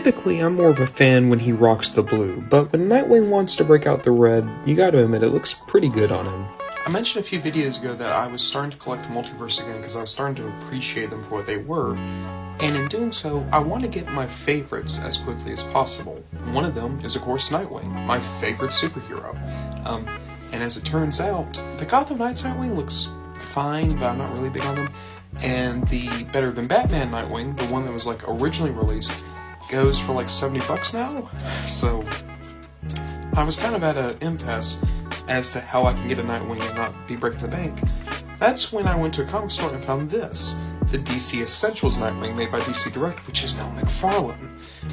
Typically, I'm more of a fan when he rocks the blue, but when Nightwing wants to break out the red, you gotta admit it looks pretty good on him. I mentioned a few videos ago that I was starting to collect Multiverse again because I was starting to appreciate them for what they were, and in doing so, I want to get my favorites as quickly as possible. One of them is, of course, Nightwing, my favorite superhero. And as it turns out, the Gotham Knights Nightwing looks fine, but I'm not really big on them. And the Better Than Batman Nightwing, the one that was like originally released, goes for like $70 now. So I was kind of at an impasse as to how I can get a Nightwing and not be breaking the bank. That's when I went to a comic store and found this, the DC Essentials Nightwing made by DC Direct, which is now McFarlane.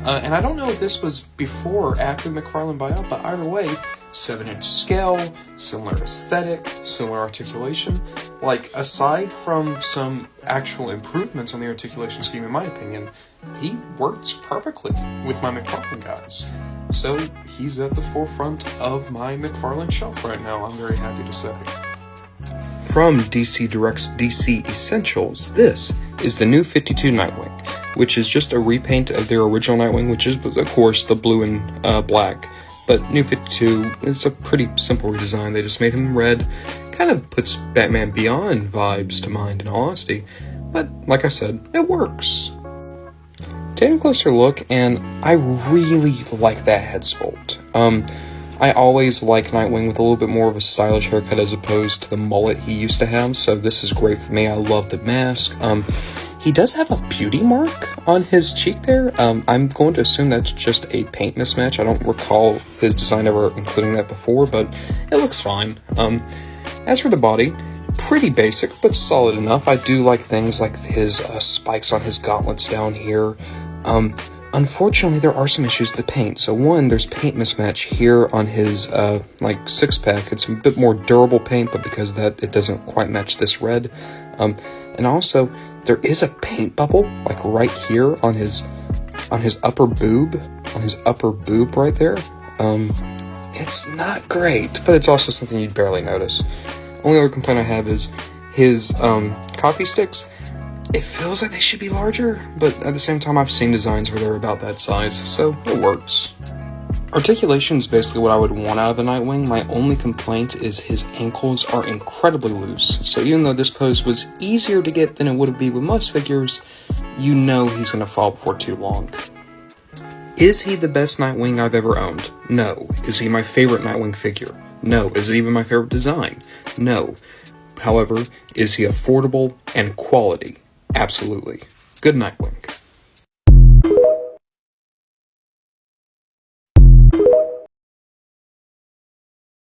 And I don't know if this was before or after McFarlane buyout, but either way, 7-inch scale, similar aesthetic, similar articulation. Like, aside from some actual improvements on the articulation scheme, in my opinion, he works perfectly with my McFarlane guys. So, he's at the forefront of my McFarlane shelf right now, I'm very happy to say. From DC Direct's DC Essentials, this is the new 52 Nightwing, which is just a repaint of their original Nightwing, which is, of course, the blue and black. But New 52 is a pretty simple redesign. They just made him red. Kind of puts Batman Beyond vibes to mind, in all honesty. But, like I said, it works. Taking a closer look, and I really like that head sculpt. I always like Nightwing with a little bit more of a stylish haircut as opposed to the mullet he used to have, so this is great for me. I love the mask. He does have a beauty mark on his cheek there. I'm going to assume that's just a paint mismatch. I don't recall his design ever including that before, but it looks fine. As for the body, pretty basic, but solid enough. I do like things like his spikes on his gauntlets down here. Unfortunately, there are some issues with the paint. So one, there's paint mismatch here on his, six-pack. It's a bit more durable paint, but because of that, it doesn't quite match this red. And also, there is a paint bubble, like right here on his upper boob, right there. It's not great, but it's also something you'd barely notice. Only other complaint I have is his, coffee sticks. It feels like they should be larger, but at the same time, I've seen designs where they're about that size, so it works. Articulation is basically what I would want out of the Nightwing. My only complaint is his ankles are incredibly loose, so even though this pose was easier to get than it would be with most figures, you know he's going to fall before too long. Is he the best Nightwing I've ever owned? No. Is he my favorite Nightwing figure? No. Is it even my favorite design? No. However, is he affordable and quality? Absolutely. Good Nightwing.